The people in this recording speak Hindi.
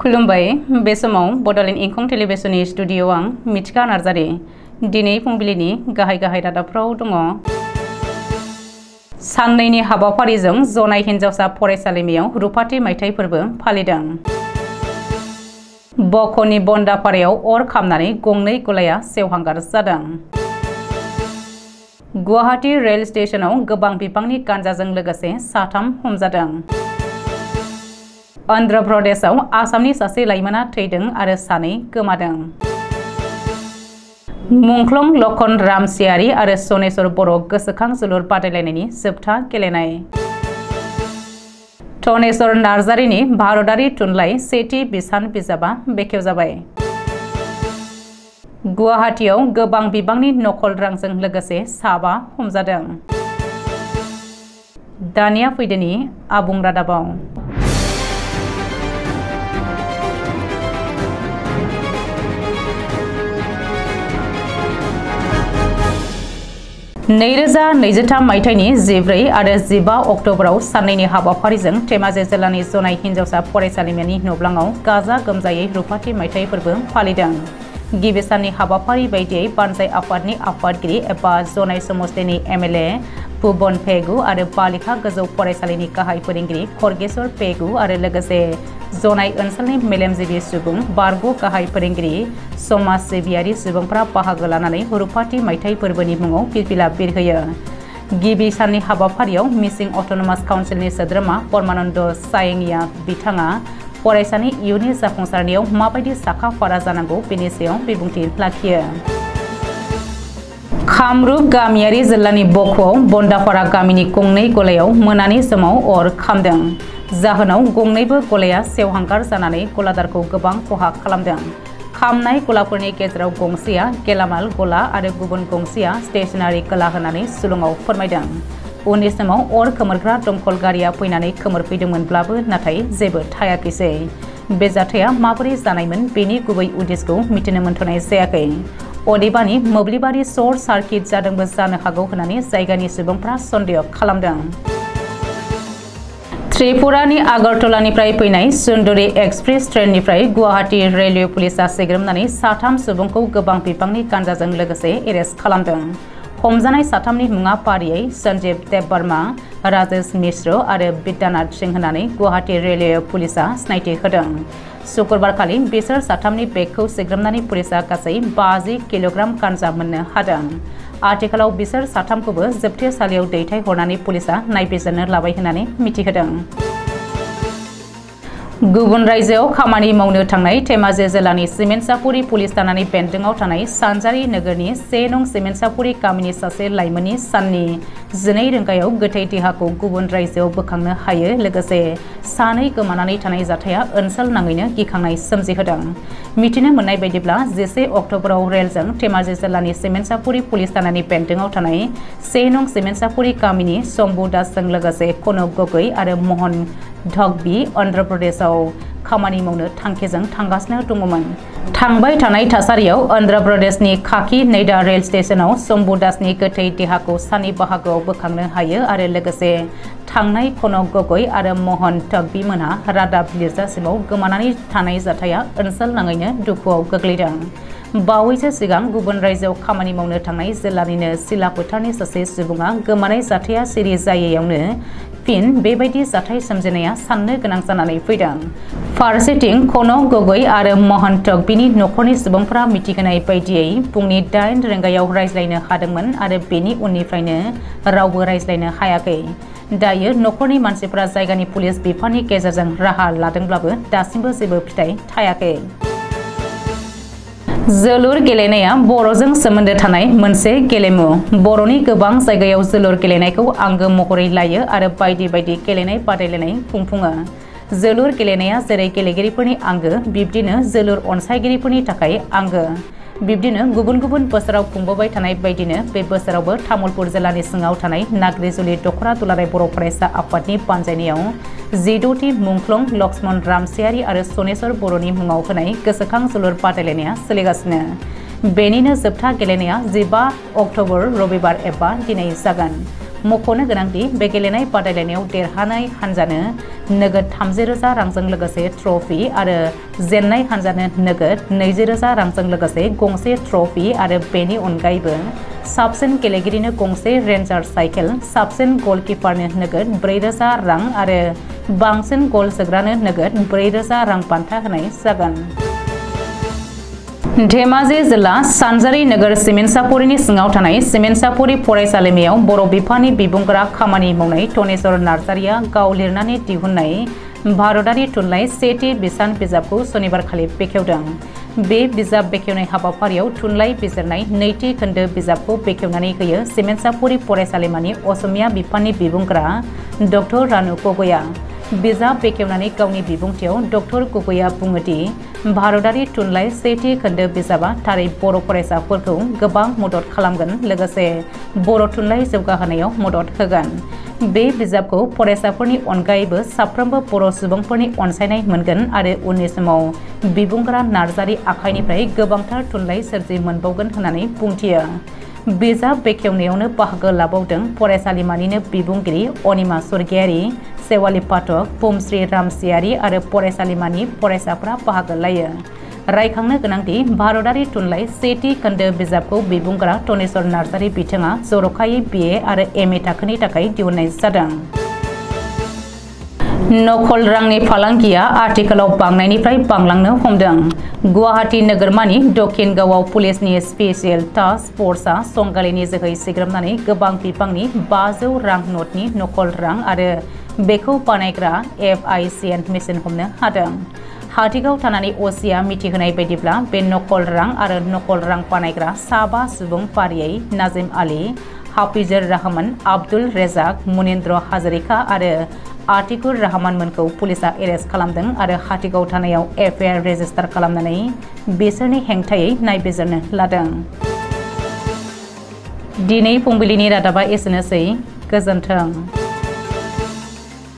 खुलुमबाय बे समाव बडोलेण्ड इंखं टेलिभिजननि स्टुडिअ आं मिथिका नार्जारि दिनै फुंबिलिनि गाहाय रादाबफ्राव दङ। साननैनि हाबाफारिजों जनाय हिनजावसा फरायसालिमायाव रुफाथि मायथाइ फोरबो फालिदों। बक'नि बन्दापारायाव अर खामनानै गंनै गलाया सेवहांगार जादों। गुवाहाटी रेल स्टेशनाव गोबां बिबांनि गांजाजों लोगोसे साथाम हमजादों। अन्ध्र प्रदेशआव आसामनि सासे लाइमोना थैदों आरो सानै गोमादों। मुंख्लं लखन रामसियारि आरो सनेश्वर बर' गोसोखां जोलुर बादायलायनायनि जोबथा गेलेनाय। धनेश्वर नार्जारिनि भारतारि थुनलाइ सेथि बिसान बिजाबा बेखेवजाबाय। गुवाहाटीआव गोबां बिबांनि नकल रांजों लोगोसे साबा हमजादों। दानिया फैदोनि आबुं रादाबाव। 2023 मायथाइनि 14 आरो 15 अक्ट'बराव साननैनि हाबाफारिजों धेमाजि जिल्लानि जनाय हिनजावसा फरायसालिमानि नब्लाङाव गाजा गोमजायै रुफाथि मायथाइ फोरबो फालिदों। गिबि साननि हाबाफारि बायदियै बानजाय आफादनि आफादगिरि एबा जनाय समस्तिनि एमएलए भुबन पेगु आरो बालिका गोजौ फरायसालिनि गाहाय फोरोंगिरि खरगेश्वर पेगु आरो लोगोसे जनाय ओनसोलनि मेलेमजिबि सुबुं बारग' गाहाय फोरोंगिरि समाज सिबियारि सुबुंफ्रा बाहागो लानानै रुफाथि मायथाइ फोरबोनि मुङाव फिरफिला बिरहोयो। गिबि साननि हाबाफारियाव मिसिं अट'नमास काउन्सिलनि सोद्रोमा परमानन्द सायंगिया बिथाङा फरायसानि इयुननि जाफुंसारनायाव माबायदि साखा फारा जानांगौ बेनि सायाव बिबुंथि लाखियो। कामरुप गामियारि जिल्लानि बक'आव बन्दापारा गामिनि गंनै गलायाव मोनानि समाव अर खामदों। जाहोनाव गंनैबो गलाया सेवहांगार जानानै गलादारखौ गोबां खहा खालामदों। खामनाय गलाफोरनि गेजेराव गंसेया गेलामाल गला आरो गुबुन गंसेया स्टेशनारि गला होननानै सुलुङाव फोरमायदों। उननि समाव अर खोमोरग्रा दमखल गारिया फैनानै खोमोरफैदोंमोनब्लाबो नाथाय जेबो थायाखैसै। बे जाथाया माबोरै जानायमोन बेनि गुबै उद्देश्यखौ मिथिनो मोनथ'नाय जायाखै। अदेबानि मोब्लिबारि सर्ट सार्किट जादोंबो जानो हागौ होननानै जायगानि सुबुंफ्रा सन्देह खालामदों। त्रिपुरानि आगरतलानिफ्राय फैनाय सुन्दुरि एक्सप्रेस ट्रेननिफ्राय गुवाहाटी रेलवे पुलिसा सिग्रोमनानै साथाम सुबुंखौ गोबां बिबांनि गांजाजों लोगोसे एरेस्ट खालामदों। हमजानाय साथामनि मुङा फारियै सन्जीव देबबर्मा, राजेश मिश्र आरो बिद्यानाथ सिंह होननानै गुवाहाटी रेलवे पुलिसा सिनायथि होदों। शुक्रबारखालि बिसोर साथामनि बेगखौ सिग्रोमनानै पुलिसा गासै 50 किल'ग्राम गांजा मोननो हादों। आथिखालाव बिसोर साथामखौबो जोबथेसालियाव दैथायहरनानै पुलिसा नायबिजिरनो लाबाय होननानै मिथिहोदों। गुबुन रायजोआव खामानि मावनो थांनाय धेमाजि जिल्लानि सिमेन्टसापुरि पुलिस थानानि बेन्दोंआव थानाय सानजारि नोगोरनि 1 नं सिमेन्टसापुरि गामिनि सासे लाइमोननि साननि 12 रिंगायाव गोथै देहाखौ गुबुन रायजोआव बोखांनो हायो लोगोसे सानै गोमानानै थानाय जाथाया ओनसोल नाङैनो गिखांनाय सोमजिहोदों। मिथिनो मोननाय बायदिब्ला 11 अक्ट'बराव रेलजों धेमाजि जिल्लानि सिमेन्टसापुरि पुलिस थानानि बेन्दोंआव थानाय 1 नं सिमेन्टसापुरि गामिनि शम्भु दासजों लोगोसे कनक गगৈ आरो महन ढकबी अन्ध्र प्रदेशआव खामानि मावनो थांखिजों थांगासिनो दङमोन। थांबाय थानाय थासारियाव अन्ध्र प्रदेशनि काकी नैडा रेल स्टेशनाव शम्भु दासनि गोथै देहाखौ सानि बाहागोआव बोखांनो हायो आरो लोगोसे थांनाय कनक गगৈ आरो महन ढकबी मोनहा रादाब लिरजासिमाव गोमानानै थानाय जाथाया ओनसोल नाङैनो दुखुआव गोग्लैदों। बावैसो सिगां गुबुन रायजोआव खामानि मावनो थांनाय जिल्लानिनो सिला फोथारनि सासे सुबुङा गोमानाय जाथाया सिरि जायैयावनो फिन बेबायदि जाथाय सोमजिनाया साननो गोनां जानानै फैदों। फारसेथिं कनक गगৈ आरो महन ढकबीनि नखरनि सुबुंफोरा मिथिहोनाय बायदियै फुंनि 8 रिंगायाव रायज्लायनो हादोंमोन आरो बेनि उननिफ्रायनो रावबो रायज्लायनो हायाखै। दायो नखरनि मानसिफोरा जायगानि पुलिस बिफाननि गेजेरजों राहा लादोंब्लाबो दासिमबो जेबो फिथाइ थायाखै। जोलुर गेलेनाया बर'जों सोमोन्दो थानाय मोनसे गेलेमु। बर'नि गोबां जायगायाव जोलुर गेलेनायखौ आंगो महरै लायो आरो बायदि बायदि गेलेनाय बादायलायनाय खुंफुङो। जोलुर गेलेनाया जेरै गेलेगिरिफोरनि आंगो बिब्दिनो जोलुर अनसायगिरिफोरनि थाखाय आंगो। बिब्दिनो गुबुन गुबुन बोसोराव खुंबोबाय थानाय बायदिनो बे बोसोरावबो तामुलपुर जिल्लानि सिङाव थानाय नाग्रिजुलि दख'रा दुलाराय बर' फरायसा आफादनि बानजायनायाव 16थि मुंख्लं लक्ष्मण रामसियारि आरो सनेश्वर बर'नि मुङाव होनाय गोसोखां जोलुर बादायलायनाया सोलिगासिनो। बेनिनो जोबथा गेलेनाया 15 अक्ट'बर रबिबार एबा दिनै जागोन। मख'नो गोनांदि बे गेलेनाय बादायलायनायाव देरहानाय हानजानो नोगोद 30,000 रांजों लोगोसे ट्रफी आरो जेननाय हानजानो नोगोद 20,000 रांजों लोगोसे गंसे ट्रफी आरो बेनि अनगायैबो साबसिन गेलेगिरिनो गंसे रेन्जार साइकेल, साबसिन गलकीपारनो नोगोद 4,000 रां आरो बांसिन गल सोग्रानो नोगोद 4,000 रां बान्था होनाय जागोन। धेमाजि जिल्ला सानजारि नोगोर सिमेन्टसापुरिनि सिङाव थानाय सिमेन्टसापुरि फरायसालिमायाव बर' बिफाननि बिबुंगोरा खामानि मावनाय धनेश्वर नार्जारिया गाव लिरनानै दिहुननाय भारतारि थुनलाइ सेथि बिसान बिजाबखौ सनिबारखालि बेखेवदों। बे बिजाब बेखेवनाय हाबाफारियाव थुनलाइ बिजिरनाय नैथि खोन्दो बिजाबखौ बेखेवनानै होयो सिमेन्टसापुरि फरायसालिमानि असमिया बिफाननि बिबुंगोरा डक्टर रानु गगैया। बिजाब बेखेवनानै गावनि बिबुंथियाव डक्टर गगैया बुङोदि भारतारि थुनलाइ सेथि खोन्दो बिजाबा थारै बर' फरायसाफोरखौ गोबां मदद खालामगोन लोगोसे बर' थुनलाइ जौगाहोनायाव मदद होगोन। बे बिजाबखौ फरायसाफोरनि अनगायैबो साफ्रोमबो बर' सुबुंफोरनि अनसायनाय मोनगोन आरो उननि समाव बिबुंगोरा नार्जारि आखाइनिफ्राय गोबांथार थुनलाइ सोरजि मोनबावगोन होननानै बुंथियो। बिजाब बेखेवनायावनो बाहागो लाबावदों फरायसालिमानिनो बिबुंगिरि अनिमा स्वर्गियारि, सेवालि पाठक, पुमश्री रामसियारि आरो फरायसालिमानि फरायसाफोरा बाहागो लायो। रायखांनो गोनांदि भारतारि थुनलाइ सेथि खोन्दो बिजाबखौ बिबुंगोरा धनेश्वर नार्जारि बिथाङा जर'खायै BA आरो MA थाखोनि थाखाय दिहुननाय जादों। नकल रांनि फालांगिया आथिखालाव बांनायनिफ्राय बांलांनो हमदों। गुवाहाटी नोगोरमानि दक्षिण गावआव पुलिसनि स्पेशियेल टास्क फर्सआ संगालिनि जोहै सिग्रोमनानै गोबां बिबांनि 500 रां नटनि नकल रां आरो बेखौ बानायग्रा FICN मेसिन हमनो हादों। हाथिगाव थानानै असिया मिथिहोनाय बायदिब्ला बे नकल रां आरो नकल रां बानायग्रा 5 सुबुं फारियै नाजिम आली, हाफिजुर रहमान, आब्दुल रेजाक, मुनिन्द्र हाजरिका आरो आतिकुर रहमानमोनखौ पुलिसआ एरेस्ट खालामदों आरो हाथिगाव थानायाव FIR रेजिस्टार खालामनानै बिसोरनि हेंथायै नायबिजिरनो लादों। दिनै फुंबिलिनि रादाबा एसेनोसै। गोजोन्थों।